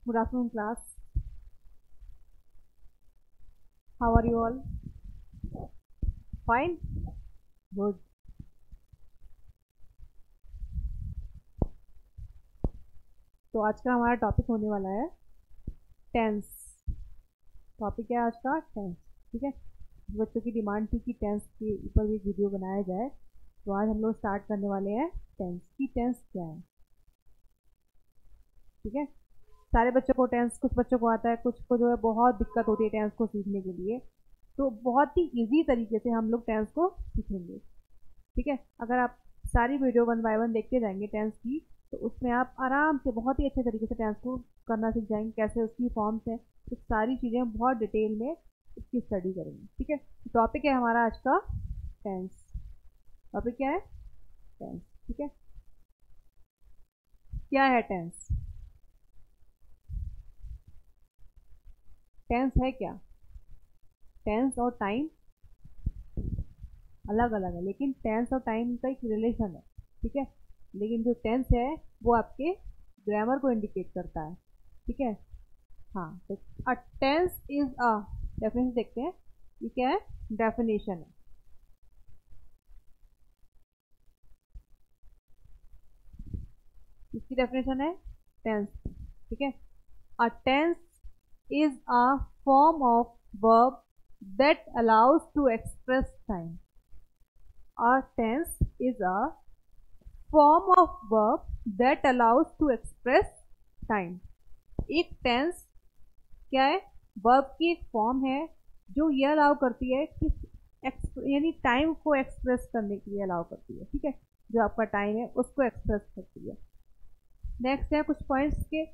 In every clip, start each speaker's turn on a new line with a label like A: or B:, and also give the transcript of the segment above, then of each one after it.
A: Good afternoon, class. How are you all? Fine? Good. तो आज का हमारा टॉपिक होने वाला है टेंस। टॉपिक है आज का टेंस। ठीक है, बच्चों की डिमांड थी कि टेंस के ऊपर भी वीडियो बनाया जाए, तो आज हम लोग स्टार्ट करने वाले हैं टेंस की। टेंस क्या है? ठीक है, सारे बच्चों को टेंस, कुछ बच्चों को आता है, कुछ को जो है बहुत दिक्कत होती है टेंस को सीखने के लिए। तो बहुत ही इजी तरीके से हम लोग टेंस को सीखेंगे। ठीक है, अगर आप सारी वीडियो 1 बाय 1 देखते जाएंगे टेंस की, तो उसमें आप आराम से बहुत ही अच्छे तरीके से टेंस को करना सीख जाएंगे, कैसे उसकी फॉर्म्स है, तो सारी चीज़ें बहुत डिटेल में इसकी स्टडी करेंगे। ठीक है, टॉपिक है हमारा आज का टेंस। टॉपिक क्या है? टेंस। ठीक है, क्या है टेंस? टेंस है क्या? टेंस और टाइम अलग अलग है, लेकिन टेंस और टाइम का एक रिलेशन है। ठीक है, लेकिन जो टेंस है वो आपके ग्रामर को इंडिकेट करता है। ठीक है, हाँ, तो अ टेंस इज अ, डेफिनेशन देखते हैं ये क्या है। डेफिनेशन है, इसकी डेफिनेशन है टेंस। ठीक है, a tense is a form of verb that allows to express time. A tense is a form of verb that allows to express time. एक tense क्या है? verb की एक फॉर्म है जो ये अलाउ करती है कि यानी टाइम को एक्सप्रेस करने के लिए अलाउ करती है। ठीक है, जो आपका टाइम है उसको एक्सप्रेस करती है। नेक्स्ट है कुछ पॉइंट्स के।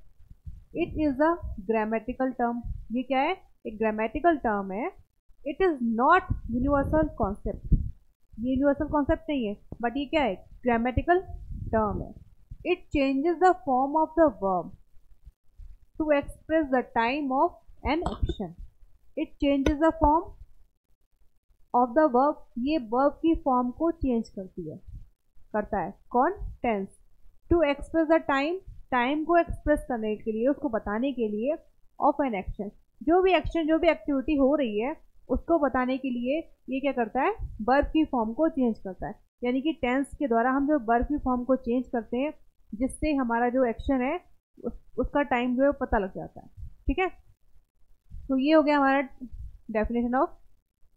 A: It is a grammatical term. ये क्या है? एक ग्रामेटिकल टर्म है। It is not universal concept. ये यूनिवर्सल कॉन्सेप्ट नहीं है, बट ये क्या है? ग्रामेटिकल टर्म है। It changes the form of the verb to express the time of an action. It changes the form of the verb. ये verb की form को चेंज करता है कौन? Tense. To express the time, time को express करने के लिए, उसको बताने के लिए, ऑफ एन एक्शन, जो भी एक्शन, जो भी एक्टिविटी हो रही है उसको बताने के लिए ये क्या करता है? वर्ब की फॉर्म को चेंज करता है। यानी कि टेंस के द्वारा हम जो वर्ब की फॉर्म को चेंज करते हैं, जिससे हमारा जो एक्शन है उसका टाइम जो है पता लग जाता है। ठीक है, तो ये हो गया हमारा डेफिनेशन ऑफ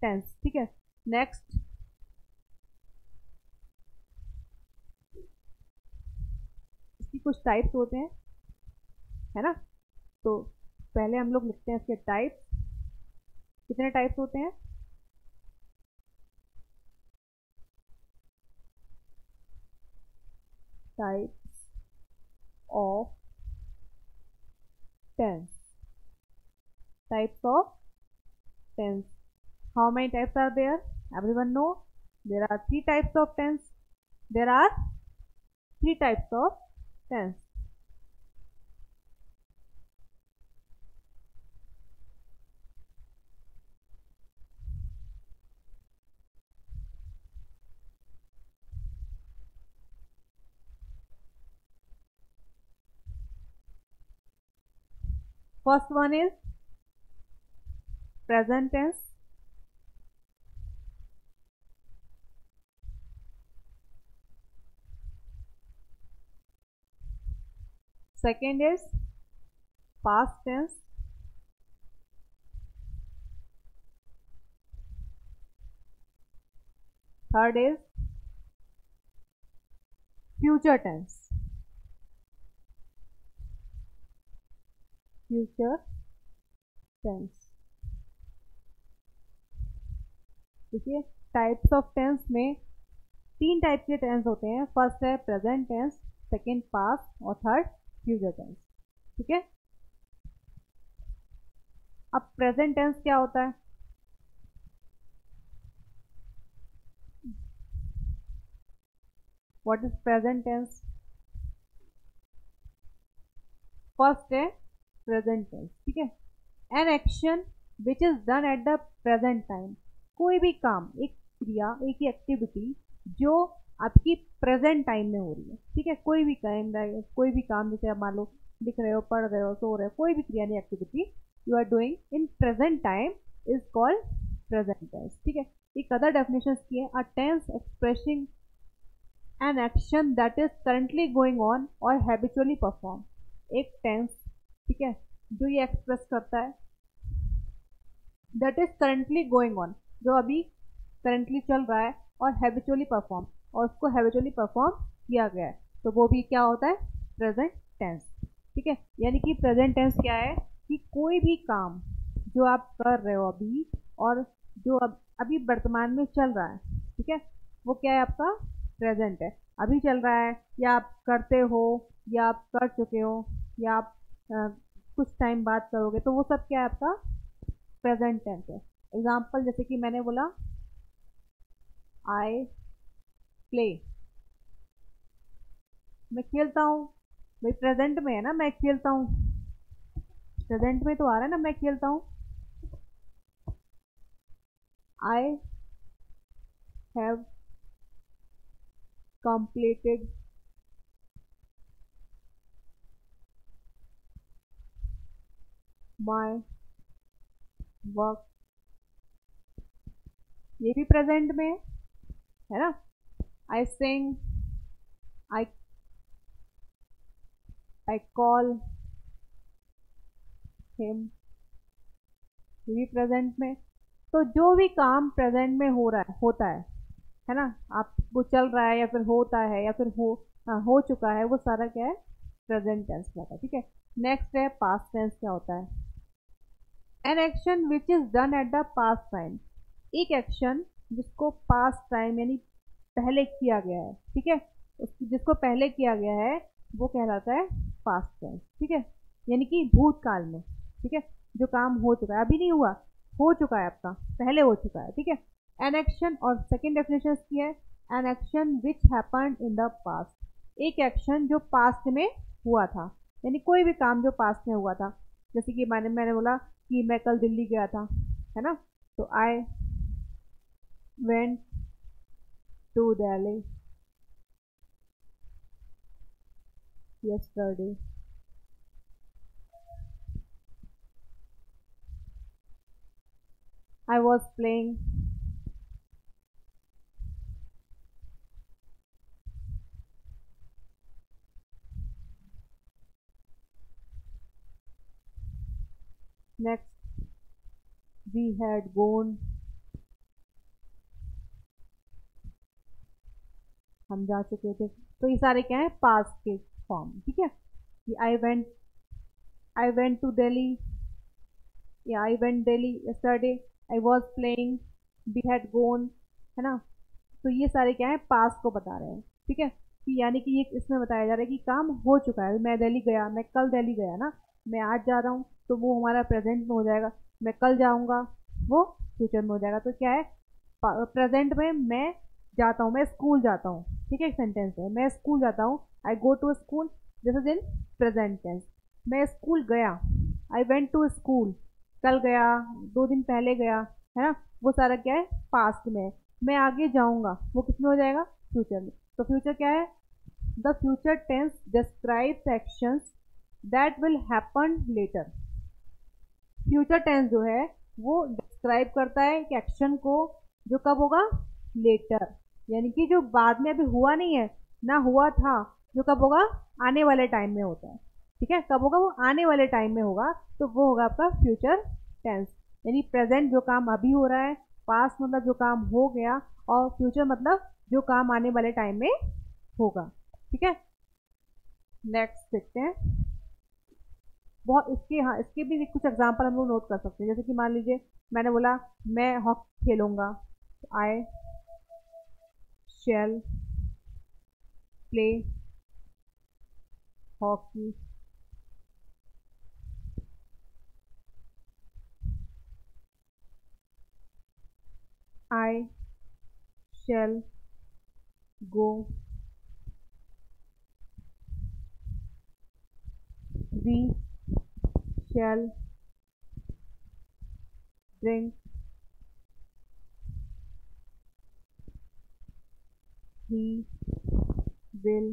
A: टेंस। ठीक है, नेक्स्ट, इसकी कुछ टाइप्स होते हैं, है ना? तो पहले हम लोग लिखते हैं इसके टाइप्स। कितने टाइप्स होते हैं? Types of tense. Types of tense, how many types are there? Everyone know there are three types of tense. There are three types of tense. First one is present tense. Second is past tense. Third is future tense. Future tense। देखिए, types of tense में तीन type के tense होते हैं। First है present tense, second past और third future tense. ठीक है, अब प्रेजेंट टेंस क्या होता है? What is present tense? First है प्रेजेंट टेंस। ठीक है, an action which is done at the present time. कोई भी काम, एक क्रिया, एक ही एक्टिविटी जो आपकी प्रेजेंट टाइम में हो रही है। ठीक है, कोई भी काम, जैसे आप मान लो लिख रहे हो, पढ़ रहे हो, सो रहे हो, कोई भी क्रिया नहीं, activity you are doing in present time is called present tense. ठीक है, एक अदर डेफिनेशन की है, a tense expressing an action that is currently going on और हैबिचुअली परफॉर्म। एक टेंस, ठीक है, जो ये एक्सप्रेस करता है that is currently going on, जो अभी करंटली चल रहा है, और हैबिचुअली परफॉर्म, और उसको हैबिचुअली परफॉर्म किया गया है, तो वो भी क्या होता है, प्रेजेंट टेंस। ठीक है, यानी कि प्रेजेंट टेंस क्या है कि कोई भी काम जो आप कर रहे हो अभी, और जो अभी वर्तमान में चल रहा है, ठीक है, वो क्या है, आपका प्रेजेंट है, अभी चल रहा है, या आप करते हो, या आप कर चुके हो, या आप कुछ टाइम बाद करोगे, तो वो सब क्या है, आपका प्रेजेंट टेंस है। एग्जाम्पल जैसे कि मैंने बोला आई प्ले, मैं खेलता हूँ, भाई प्रेजेंट में है ना, मैं खेलता हूँ, प्रेजेंट में तो आ रहा है ना, मैं खेलता हूँ। I have completed my work, ये भी प्रेजेंट में है ना। आई सिंग, आई आई कॉल हिम, ये भी प्रेजेंट में। तो जो भी काम प्रेजेंट में हो रहा है, होता है ना, आप वो चल रहा है, या फिर होता है, या फिर हो चुका है, वो सारा क्या है, प्रेजेंट टेंस का था। ठीक है, नेक्स्ट है पास्ट टेंस, क्या होता है, an action which is done at the past time, एक एक्शन जिसको पास्ट टाइम यानी पहले किया गया है, ठीक है, जिसको पहले किया गया है वो कहलाता है पास्ट टेंस। ठीक है, यानी कि भूतकाल में, ठीक है, जो काम हो चुका है, अभी नहीं हुआ, हो चुका है, आपका पहले हो चुका है। ठीक है, एन एक्शन, और सेकेंड डेफिनेशन की है, an action which happened in the past, एक एक्शन जो पास्ट में हुआ था, यानी कोई भी काम जो पास्ट में हुआ था, जैसे कि मैंने बोला कि मैं कल दिल्ली गया था, है ना, तो I went to Delhi yesterday। I was playing next, we had gone, हम जा चुके थे। तो ये सारे क्या है, पास्ट के फॉर्म। ठीक है, कि आई वेंट टू दिल्ली, या I went Delhi yesterday, I was playing, we had gone, है ना। तो ये सारे क्या है, पास्ट को बता रहे हैं। ठीक है, कि यानी कि ये इसमें बताया जा रहा है कि काम हो चुका है, मैं दिल्ली गया, मैं कल दिल्ली गया ना, मैं आज जा रहा हूँ, तो वो हमारा प्रेजेंट में हो जाएगा, मैं कल जाऊँगा, वो फ्यूचर में हो जाएगा। तो क्या है, प्रेजेंट में मैं जाता हूँ, मैं स्कूल जाता हूँ, ठीक है, एक सेंटेंस है, मैं स्कूल जाता हूँ, I go to school, this is in present tense. मैं स्कूल गया, आई वेंट टू स्कूल, कल गया, 2 दिन पहले गया, है ना, वो सारा क्या है, पास्ट में है। मैं आगे जाऊंगा, वो किस में हो जाएगा, फ्यूचर में। तो फ्यूचर क्या है, the future tense describes actions that will happen later. Future tense जो है वो डिस्क्राइब करता है कि एक्शन को, जो कब होगा, लेटर, यानी कि जो बाद में अभी हुआ नहीं है ना, हुआ था, जो कब होगा, आने वाले टाइम में होता है। ठीक है, कब होगा, वो आने वाले टाइम में होगा, तो वो होगा आपका फ्यूचर टेंस। यानी प्रेजेंट जो काम अभी हो रहा है, पास्ट मतलब जो काम हो गया, और फ्यूचर मतलब जो काम आने वाले टाइम में होगा। ठीक है, नेक्स्ट देखते हैं। बहुत इसके, हाँ, इसके भी कुछ एग्जांपल हम लोग नोट कर सकते हैं, जैसे कि मान लीजिए मैंने बोला मैं हॉकी खेलूंगा, I shall play hockey, I shall go, we shall drink, he will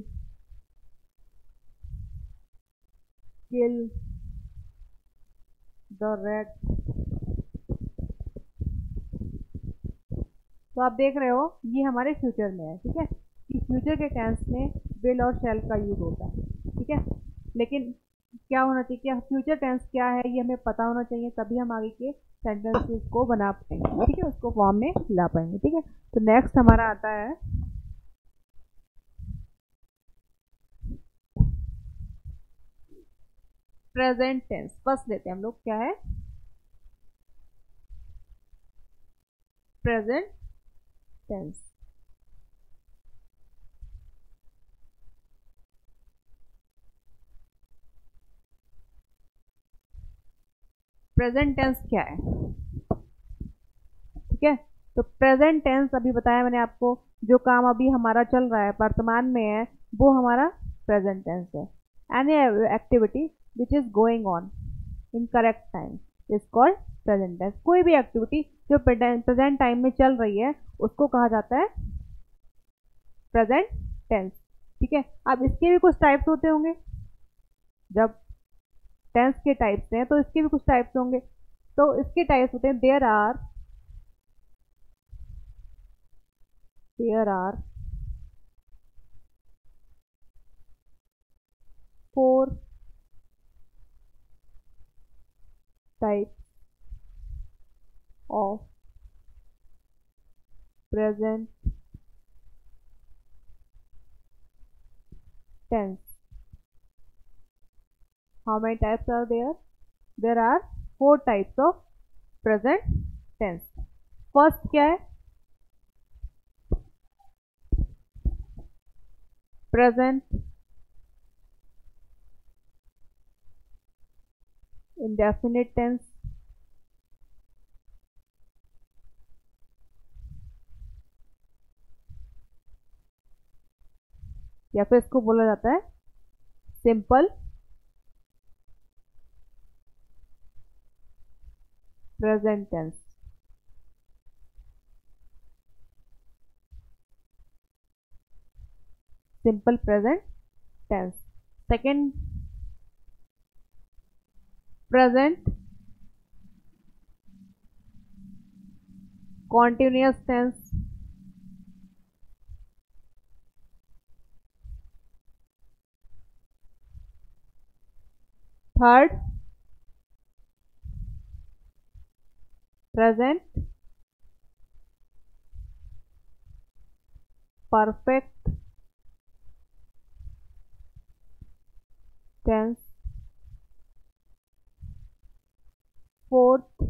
A: kill the rat. तो आप देख रहे हो ये हमारे फ्यूचर में है, ठीक है, कि फ्यूचर के टेंस में विल और शैल का यूज होता है, ठीक है। लेकिन क्या होना चाहिए, क्या फ्यूचर टेंस क्या है ये हमें पता होना चाहिए, तभी हम आगे के सेंटेंसेस को बना पाएंगे, ठीक है, उसको फॉर्म में ला पाएंगे, ठीक है। तो नेक्स्ट हमारा आता है प्रेजेंट टेंस। फर्स्ट लेते हैं हम लोग, क्या है प्रेजेंट टेंस। प्रेजेंट टेंस क्या है, ठीक है। तो प्रेजेंट टेंस अभी बताया मैंने आपको, जो काम अभी हमारा चल रहा है, वर्तमान में है, वो हमारा प्रेजेंट टेंस है। Any activity which is going on in correct time is called present tense. कोई भी एक्टिविटी जो प्रेजेंट टाइम में चल रही है उसको कहा जाता है प्रेजेंट टेंस, ठीक है। अब इसके भी कुछ टाइप्स होते होंगे, जब टेंस के टाइप्स हैं तो इसके भी कुछ टाइप्स होंगे। तो इसके टाइप्स होते हैं there are 4 types of present tense. How many types are there? There are 4 types of present tense. First क्या है, present indefinite tense, या फिर इसको बोला जाता है simple present tense. Simple present tense. Second, present continuous tense. Third, present perfect tense. Fourth,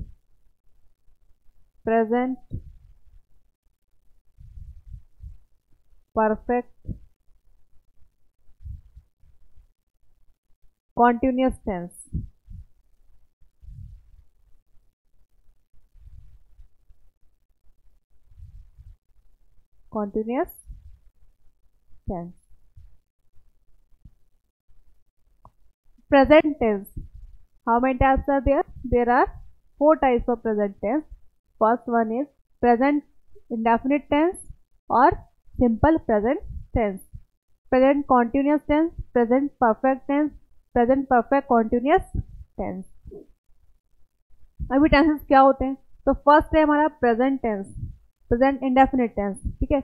A: present perfect continuous tense. continuous tense. Present tense. How many types are there? There are 4 types of present tense. First one is present indefinite tense or simple present tense, present continuous tense, present perfect tense, present perfect continuous tense. अभी tenses क्या होते हैं, तो first है हमारा present tense, present indefinite tense, ठीक है,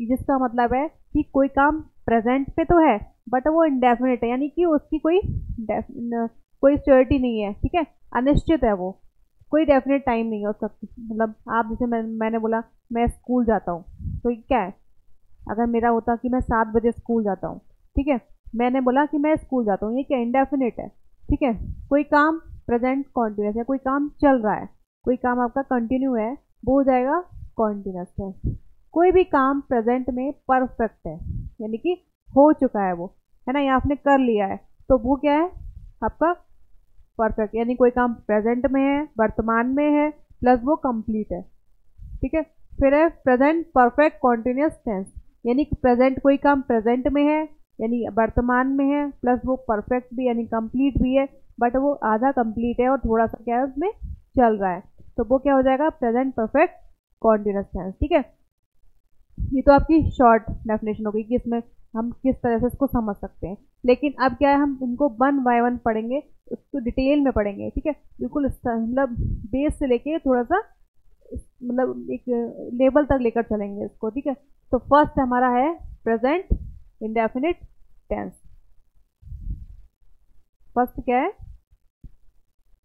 A: जिसका मतलब है कि कोई काम प्रेजेंट पे तो है बट वो इंडेफिनिट है, यानी कि उसकी कोई श्योरिटी नहीं है, ठीक है, अनिश्चित है, वो कोई डेफिनेट टाइम नहीं है उसका। मतलब आप जैसे मैंने बोला मैं स्कूल जाता हूँ, तो ये क्या है, अगर मेरा होता कि मैं 7 बजे स्कूल जाता हूँ, ठीक है, मैंने बोला कि मैं स्कूल जाता हूँ, ये क्या इंडेफिनिट है, ठीक है। कोई काम प्रेजेंट कॉन्टिन्यूस है, कोई काम चल रहा है, कोई काम आपका कंटिन्यू है, वो हो जाएगा कॉन्टिन्यूस टेंस। कोई भी काम प्रेजेंट में परफेक्ट है, यानी कि हो चुका है वो, है ना, या आपने कर लिया है, तो वो क्या है आपका परफेक्ट, यानी कोई काम प्रेजेंट में है, वर्तमान में है, प्लस वो कंप्लीट है, ठीक है। फिर है प्रेजेंट परफेक्ट कॉन्टिन्यूस टेंस, यानी कि प्रेजेंट कोई काम प्रेजेंट में है यानी वर्तमान में है, प्लस वो परफेक्ट भी यानी कंप्लीट भी है, बट वो आधा कंप्लीट है और थोड़ा सा क्या है उसमें चल रहा है, तो वो क्या हो जाएगा प्रेजेंट परफेक्ट कॉन्टिन्यूस टेंस, ठीक है। ये तो आपकी शॉर्ट डेफिनेशन हो गई कि इसमें हम किस तरह से इसको समझ सकते हैं। लेकिन अब क्या है, हम इनको वन बाय वन पढ़ेंगे, उसको डिटेल में पढ़ेंगे, ठीक है। बिल्कुल मतलब बेस से लेके थोड़ा सा मतलब एक लेवल तक लेकर चलेंगे इसको, ठीक है। तो फर्स्ट हमारा है प्रेजेंट इंडेफिनिट टेंस। फर्स्ट क्या है?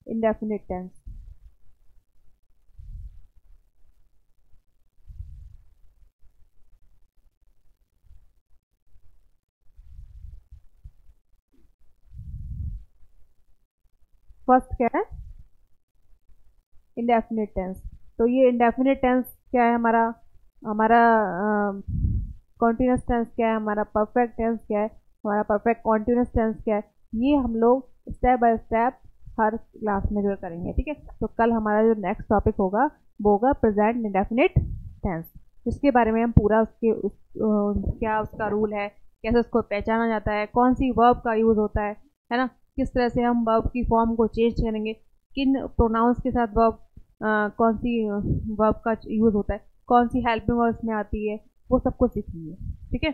A: Indefinite tense. फर्स्ट क्या है? Indefinite tense. तो ये इंडेफिनिट टेंस क्या है हमारा? हमारा कॉन्टिन्यूस टेंस क्या है? हमारा परफेक्ट टेंस क्या है? हमारा परफेक्ट कॉन्टिन्यूस टेंस क्या है? ये हम लोग step by step her class में जो करेंगे, ठीक है। तो कल हमारा जो नेक्स्ट टॉपिक होगा वो होगा प्रेजेंट इंडेफिनिट टेंस, जिसके बारे में हम पूरा क्या उसका रूल है, कैसे उसको पहचाना जाता है, कौन सी वर्ब का यूज़ होता है ना, किस तरह से हम वर्ब की फॉर्म को चेंज करेंगे, किन प्रोनाउंस के साथ वर्ब कौन सी वर्ब का यूज़ होता है, कौन सी हेल्पिंग वर्ब्स में आती है, वो सब कुछ सीखेंगे, ठीक है।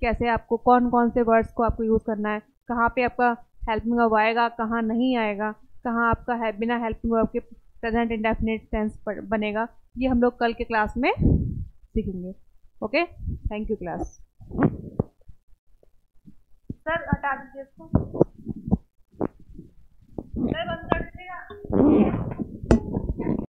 A: कैसे आपको कौन कौन से वर्ड्स को आपको यूज़ करना है, कहाँ पे आपका हेल्पिंग वर्ब आएगा, कहाँ नहीं आएगा, कहाँ आपका बिना हेल्पिंग वर्ब के प्रेजेंट इंडेफिनिट टेंस बनेगा, ये हम लोग कल के क्लास में सीखेंगे। Okay, thank you class. Sir हटा दीजिए इसको, सर बंद कर दीजिएगा।